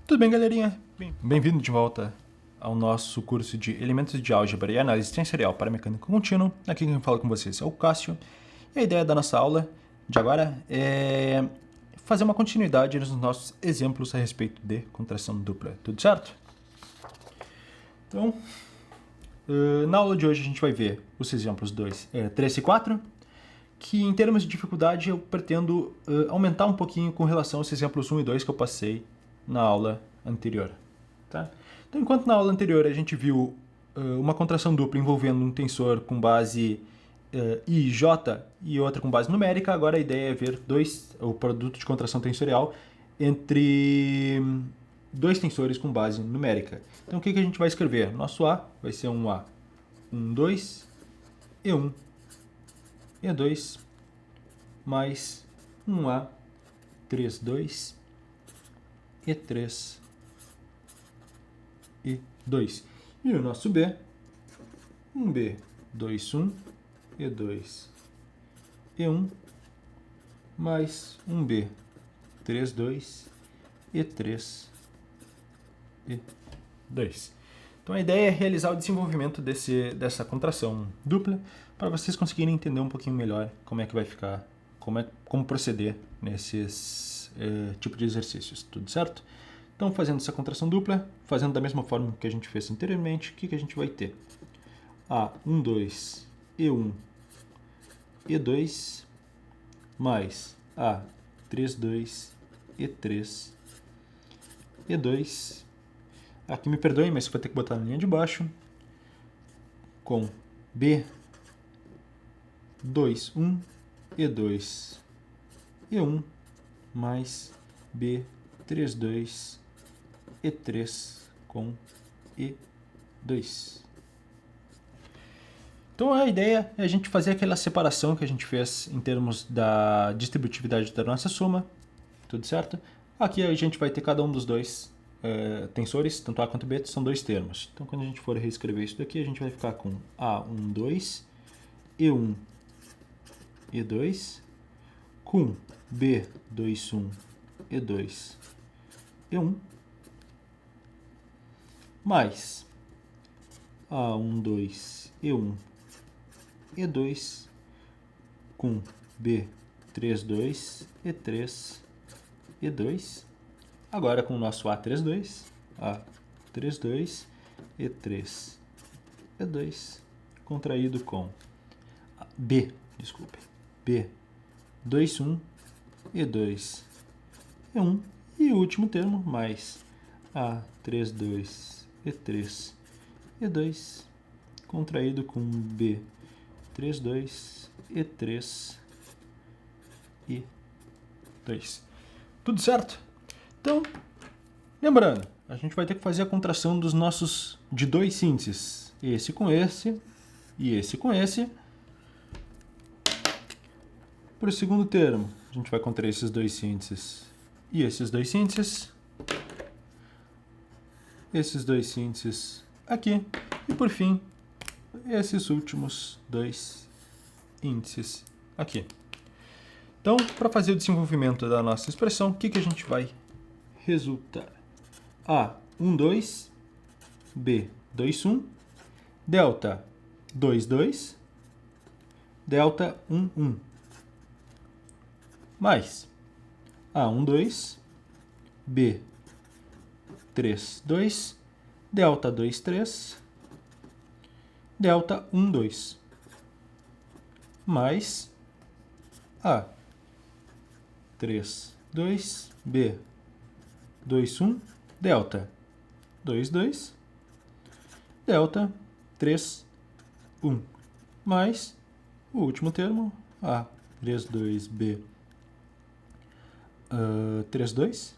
Tudo bem, galerinha? Bem-vindo de volta ao nosso curso de Elementos de Álgebra e Análise Tensorial para Mecânica Contínua. Aqui quem fala com vocês é o Cássio. E a ideia da nossa aula de agora é fazer uma continuidade nos nossos exemplos a respeito de contração dupla. Tudo certo? Então, na aula de hoje a gente vai ver os exemplos 3 e 4, que em termos de dificuldade eu pretendo aumentar um pouquinho com relação aos exemplos 1 e 2 que eu passei na aula anterior. Tá? Então, enquanto na aula anterior a gente viu uma contração dupla envolvendo um tensor com base I e J e outra com base numérica, agora a ideia é ver o produto de contração tensorial entre dois tensores com base numérica. Então, o que a gente vai escrever? Nosso A vai ser um A 1, 2, E1, E2, mais um A 3, 2, E3, E2. E o nosso B, um B 2, 1, E2, E1, mais um B 3, 2, E3, E2. Então a ideia é realizar o desenvolvimento dessa contração dupla para vocês conseguirem entender um pouquinho melhor como é que vai ficar, como proceder nesses tipo de exercícios, tudo certo? Então, fazendo essa contração dupla, fazendo da mesma forma que a gente fez anteriormente, o que a gente vai ter? A1, 2, E1, E2, mais A3, 2, E3, E2. Aqui me perdoem, mas vou ter que botar na linha de baixo, com B2, 1, E2, E1, mais B3, 2, E3 com E2. Então a ideia é a gente fazer aquela separação que a gente fez em termos da distributividade da nossa soma, tudo certo? Aqui a gente vai ter cada um dos dois tensores, tanto A quanto B, são dois termos. Então quando a gente for reescrever isso daqui, a gente vai ficar com A1, 2, E1, E2, com B2, 1, E2, E1, mais A1, 2, E1, E2, com B3, 2, E3, E2, agora com o nosso A3, 2, A3, 2, E3, E2, contraído com B2, 1, E2, E1, e o último termo, mais A3, 2, E3, E2, contraído com B3, 2, E3, E2. Tudo certo? Então, lembrando, a gente vai ter que fazer a contração dos nossos de dois sínteses. Esse com esse e esse com esse. Para o segundo termo, a gente vai contrair esses dois sínteses e esses dois sínteses. Esses dois sínteses aqui. E por fim, esses últimos dois índices aqui. Então, para fazer o desenvolvimento da nossa expressão, o que a gente vai resultar? A1, 2, B2, 1, delta 2, 2, delta 1, 1. Mais A1, 2, B3, 2, delta 2, 3, delta 1, 2, mais A3, 2, B2, 1, delta 2, 2, delta 3, 1, mais o último termo, A3, 2, B3, 2,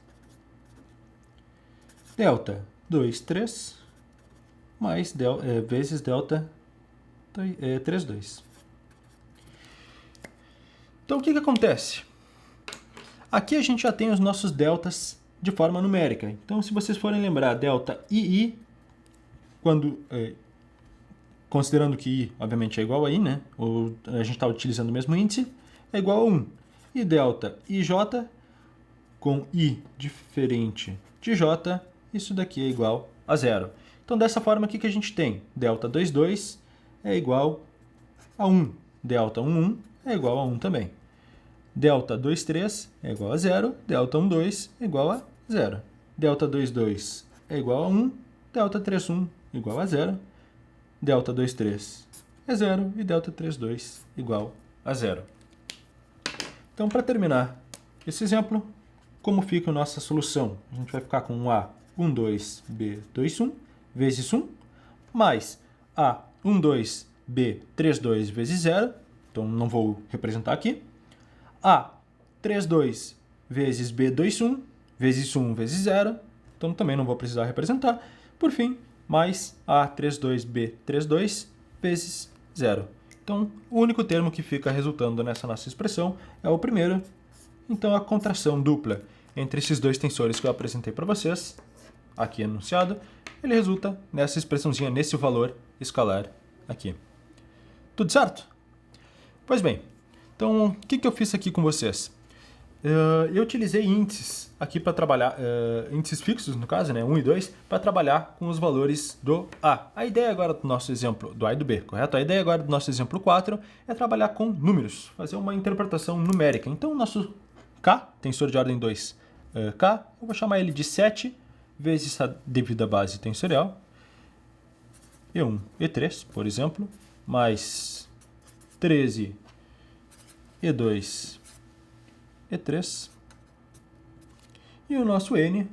delta 2, 3, mais vezes delta 3, 2. Então, o que acontece? Aqui a gente já tem os nossos deltas de forma numérica. Então, se vocês forem lembrar, delta II, considerando que I, obviamente, é igual a I, né? Ou a gente está utilizando o mesmo índice, é igual a 1. E delta IJ com i diferente de j, isso daqui é igual a zero. Então, dessa forma, o que a gente tem? Delta 22 é igual a 1. Delta 11 é igual a 1 também. Delta 23 é igual a 0. Delta 12 é igual a 0. Delta 22 é igual a 1. Delta 31 igual a 0. Delta 23 é 0. E delta 32 igual a 0. Então, para terminar esse exemplo, como fica a nossa solução? A gente vai ficar com A12, B21 vezes 1, mais A12, B32 vezes 0, então não vou representar aqui, A32 vezes B21 vezes 1 vezes 0, então também não vou precisar representar, por fim, mais A32, B32 vezes 0. Então, o único termo que fica resultando nessa nossa expressão é o primeiro. Então, a contração dupla entre esses dois tensores que eu apresentei para vocês, aqui enunciado, ele resulta nessa expressãozinha, nesse valor escalar aqui. Tudo certo? Pois bem, então, o que eu fiz aqui com vocês? Eu utilizei índices aqui para trabalhar, índices fixos, no caso, né, 1 e 2, para trabalhar com os valores do A. A ideia agora do nosso exemplo, do A e do B, correto? A ideia agora do nosso exemplo 4 é trabalhar com números, fazer uma interpretação numérica. Então, o nosso K, tensor de ordem 2, K, eu vou chamar ele de 7 vezes a devida base tensorial, E1, E3, por exemplo, mais 13, E2, E3, e o nosso N,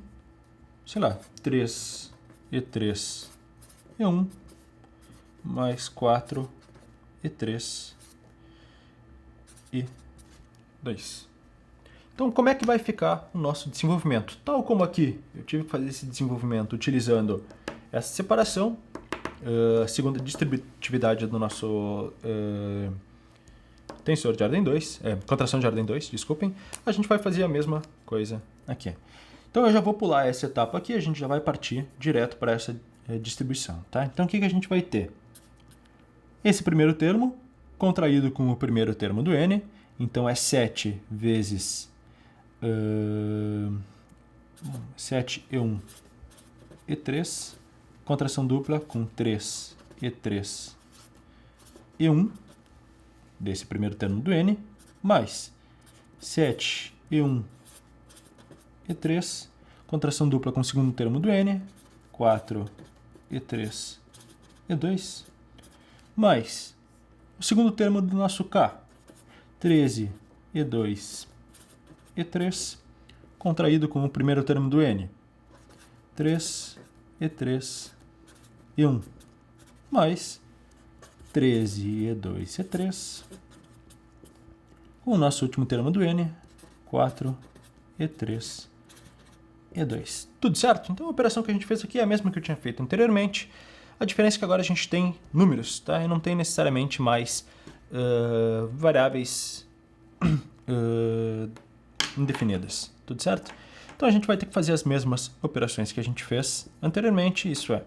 sei lá, 3, E3, E1, mais 4, E3, E2. Então, como é que vai ficar o nosso desenvolvimento? Tal como aqui, eu tive que fazer esse desenvolvimento utilizando essa separação, segundo a distributividade do nosso tensor de ordem 2, contração de ordem 2, desculpem, a gente vai fazer a mesma coisa aqui. Então, eu já vou pular essa etapa aqui, a gente já vai partir direto para essa distribuição, tá? Então, o que a gente vai ter? Esse primeiro termo contraído com o primeiro termo do N, então é 7 vezes 7E1, E3, contração dupla com 3, E3, E1, desse primeiro termo do N, mais 7E1, E3, contração dupla com o segundo termo do N, 4, E3, E2, mais o segundo termo do nosso K, 13, E2, E3, contraído com o primeiro termo do N, 3, E3, E1, mais 13, E2, E3, com o nosso último termo do N, 4, E3, E2. Tudo certo? Então a operação que a gente fez aqui é a mesma que eu tinha feito anteriormente. A diferença é que agora a gente tem números, tá? E não tem necessariamente mais variáveis indefinidas. Tudo certo? Então a gente vai ter que fazer as mesmas operações que a gente fez anteriormente, isso é,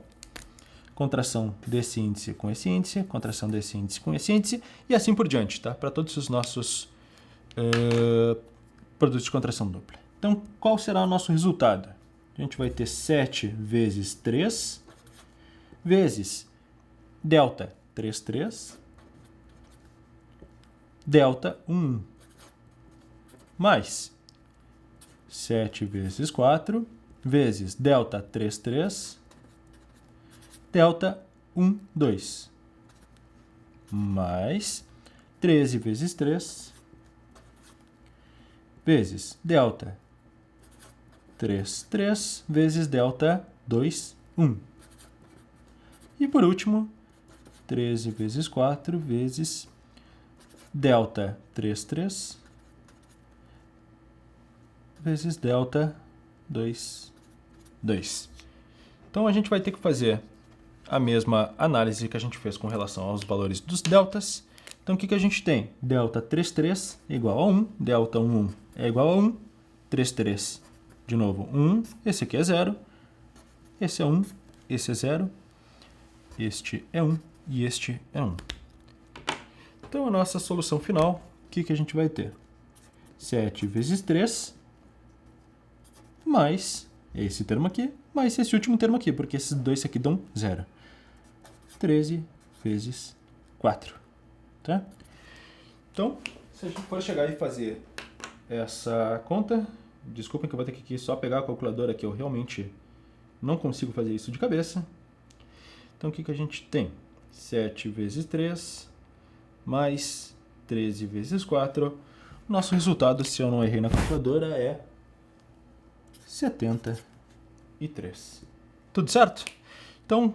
contração desse índice com esse índice, contração desse índice com esse índice, e assim por diante, tá? Para todos os nossos produtos de contração dupla. Então, qual será o nosso resultado? A gente vai ter 7 vezes 3, vezes delta 3, 3, delta 1, mais 7 vezes 4, vezes delta 3, 3, delta 1, 2, mais 13 vezes 3, vezes delta 3, 3, vezes delta 2, 1. E por último, 13 vezes 4, vezes delta 3, 3, vezes delta 2, 2. Então, a gente vai ter que fazer a mesma análise que a gente fez com relação aos valores dos deltas. Então, o que a gente tem? Delta 3, 3 é igual a 1, delta 1, 1 é igual a 1, 3, 3, de novo, 1, esse aqui é 0, esse é 1, esse é 0, este é 1 e este é 1. Então, a nossa solução final, o que a gente vai ter? 7 vezes 3, mais esse termo aqui, mais esse último termo aqui, porque esses dois aqui dão 0. 13 vezes 4, tá? Então, se a gente for chegar e fazer essa conta, desculpem que eu vou ter que só pegar a calculadora, que eu realmente não consigo fazer isso de cabeça. Então, o que a gente tem? 7 vezes 3, mais 13 vezes 4. Nosso resultado, se eu não errei na calculadora, é 73. Tudo certo? Então, o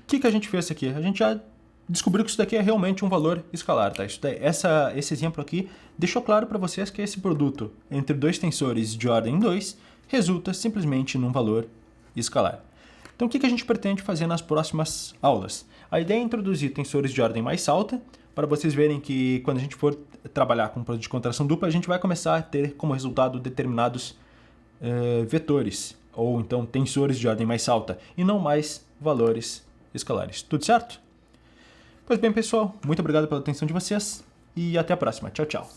que a gente fez aqui? A gente já descobriu que isso daqui é realmente um valor escalar, tá? Esse exemplo aqui deixou claro para vocês que esse produto entre dois tensores de ordem 2 resulta simplesmente num valor escalar. Então, o que a gente pretende fazer nas próximas aulas? A ideia é introduzir tensores de ordem mais alta, para vocês verem que quando a gente for trabalhar com produto de contração dupla, a gente vai começar a ter como resultado determinados vetores, ou então tensores de ordem mais alta, e não mais valores escalares. Tudo certo? Pois bem, pessoal, muito obrigado pela atenção de vocês e até a próxima. Tchau, tchau.